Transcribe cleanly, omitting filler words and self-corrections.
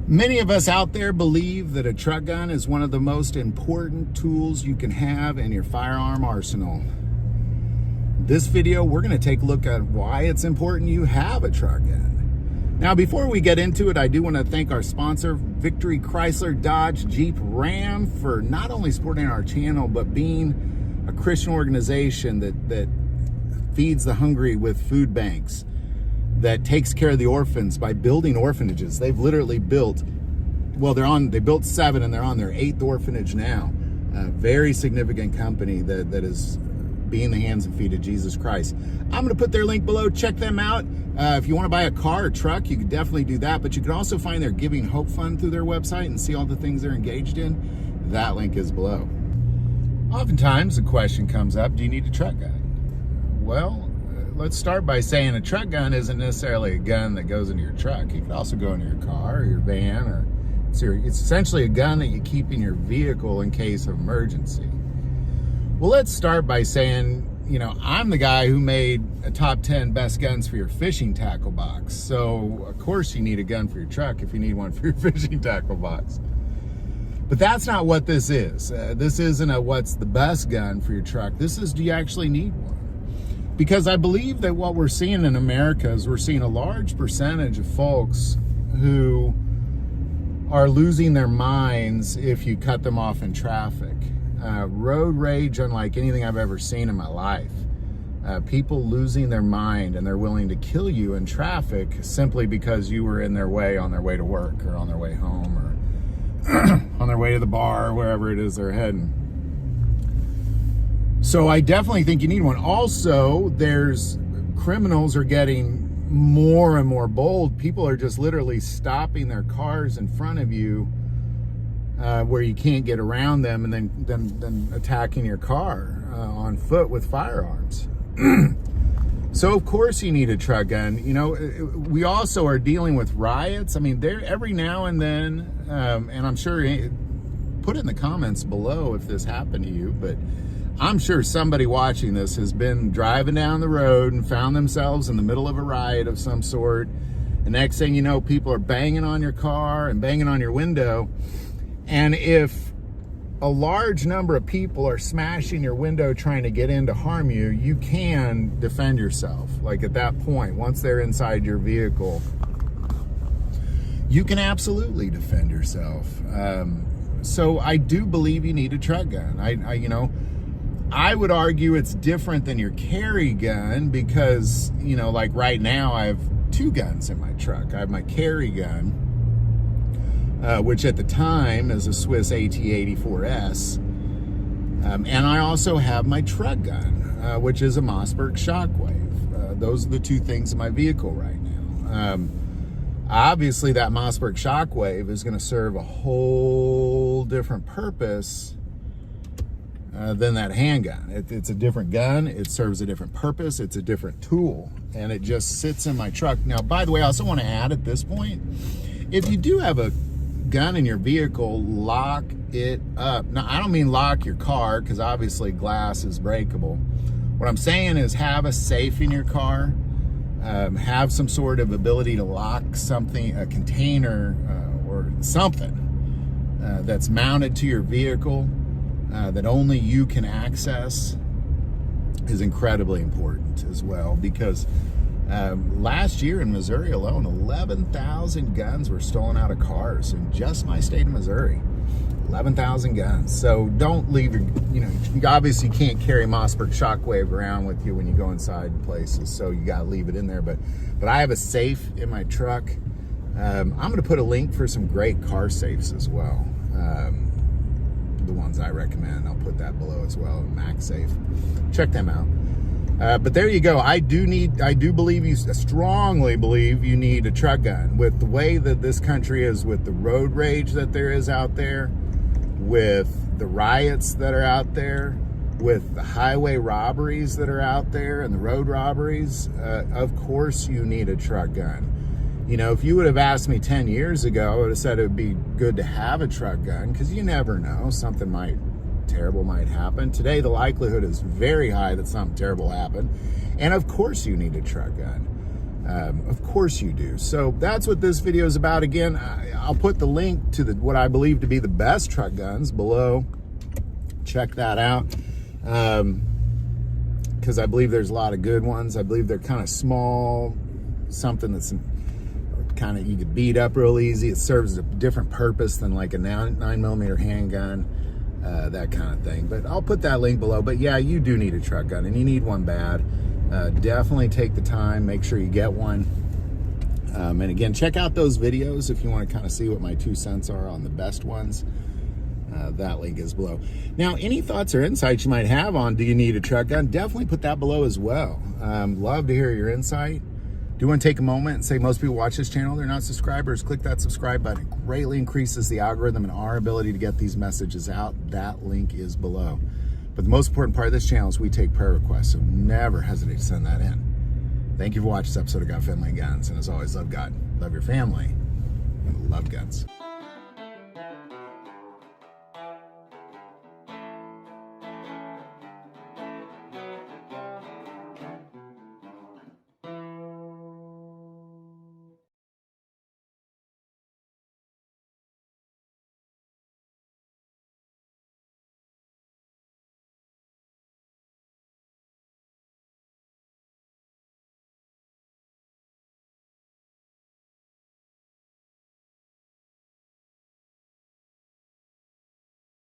Many of us out there believe that a truck gun is one of the most important tools you can have in your firearm arsenal. This video, we're going to take a look at why it's important you have a truck gun. Now, before we get into it, I do want to thank our sponsor, Victory Chrysler, Dodge, Jeep, Ram, for not only supporting our channel, but being a Christian organization that feeds the hungry with food banks, that takes care of the orphans by building orphanages. They've literally built, well, they built 7 and they're on their 8th orphanage now. A very significant company that is being the hands and feet of Jesus Christ. I'm going to put their link below. Check them out. If you want to buy a car or truck, you can definitely do that. But you can also find their Giving Hope Fund through their website and see all the things they're engaged in. That link is below. Oftentimes the question comes up, do you need a truck gun? Well, let's start by saying a truck gun isn't necessarily a gun that goes into your truck. It could also go into your car or your van, or it's essentially a gun that you keep in your vehicle in case of emergency. Well, let's start by saying, you know, I'm the guy who made a top 10 best guns for your fishing tackle box. So of course you need a gun for your truck if you need one for your fishing tackle box. But that's not what this is. This isn't a what's the best gun for your truck. This is, do you actually need one? Because I believe that what we're seeing in America is we're seeing a large percentage of folks who are losing their minds if you cut them off in traffic. Road rage unlike anything I've ever seen in my life. People losing their mind, and they're willing to kill you in traffic simply because you were in their way on their way to work or on their way home or on their way to the bar or wherever it is they're heading. So I definitely think you need one. Also, criminals are getting more and more bold. People are just literally stopping their cars in front of you where you can't get around them, and then attacking your car on foot with firearms. So of course you need a truck gun. You know, we also are dealing with riots. I mean, every now and then, and I'm sure, put it in the comments below if this happened to you, but I'm sure somebody watching this has been driving down the road and found themselves in the middle of a riot of some sort. The next thing you know, people are banging on your car and banging on your window. And if a large number of people are smashing your window trying to get in to harm you, you can defend yourself. Like at that point, once they're inside your vehicle, you can absolutely defend yourself. So I do believe you need a truck gun. I would argue it's different than your carry gun because, you know, like right now I have 2 guns in my truck. I have my carry gun, which at the time is a Swiss AT-84S. And I also have my truck gun, which is a Mossberg Shockwave. Those are the 2 things in my vehicle right now. Obviously that Mossberg Shockwave is going to serve a whole different purpose than that handgun. It's a different gun. It serves a different purpose. It's a different tool, and it just sits in my truck. Now, by the way, I also want to add at this point, if you do have a gun in your vehicle, lock it up. Now, I don't mean lock your car, because obviously glass is breakable. What I'm saying is have a safe in your car, have some sort of ability to lock something, a container or something that's mounted to your vehicle that only you can access is incredibly important as well, because last year in Missouri alone, 11,000 guns were stolen out of cars in just my state of Missouri. 11,000 guns. So don't leave your, you know, you obviously can't carry Mossberg Shockwave around with you when you go inside places, so you got to leave it in there. But I have a safe in my truck. I'm going to put a link for some great car safes as well. The ones I recommend, I'll put that below as well. MagSafe, check them out. But there you go. I strongly believe you need a truck gun. With the way that this country is, with the road rage that there is out there, with the riots that are out there, with the highway robberies that are out there and the road robberies, of course you need a truck gun. You know, if you would have asked me 10 years ago, I would have said it would be good to have a truck gun, because you never know, something terrible might happen. Today, the likelihood is very high that something terrible happened. And of course you need a truck gun. Of course you do. So that's what this video is about. Again, I'll put the link to what I believe to be the best truck guns below. Check that out. Because I believe there's a lot of good ones. I believe they're kind of small, something that's kind of, you could beat up real easy. It serves a different purpose than like a 9mm handgun, that kind of thing. But I'll put that link below. But yeah, you do need a truck gun, and you need one bad. Definitely take the time, make sure you get one. And again, check out those videos if you want to kind of see what my 2 cents are on the best ones. That link is below. Now, any thoughts or insights you might have on do you need a truck gun, definitely put that below as well. Love to hear your insight. Do want to take a moment and say most people watch this channel, they're not subscribers. Click that subscribe button. It greatly increases the algorithm and our ability to get these messages out. That link is below. But the most important part of this channel is we take prayer requests, so never hesitate to send that in. Thank you for watching this episode of God, Family, and Guns. And as always, love God, love your family, and love guns.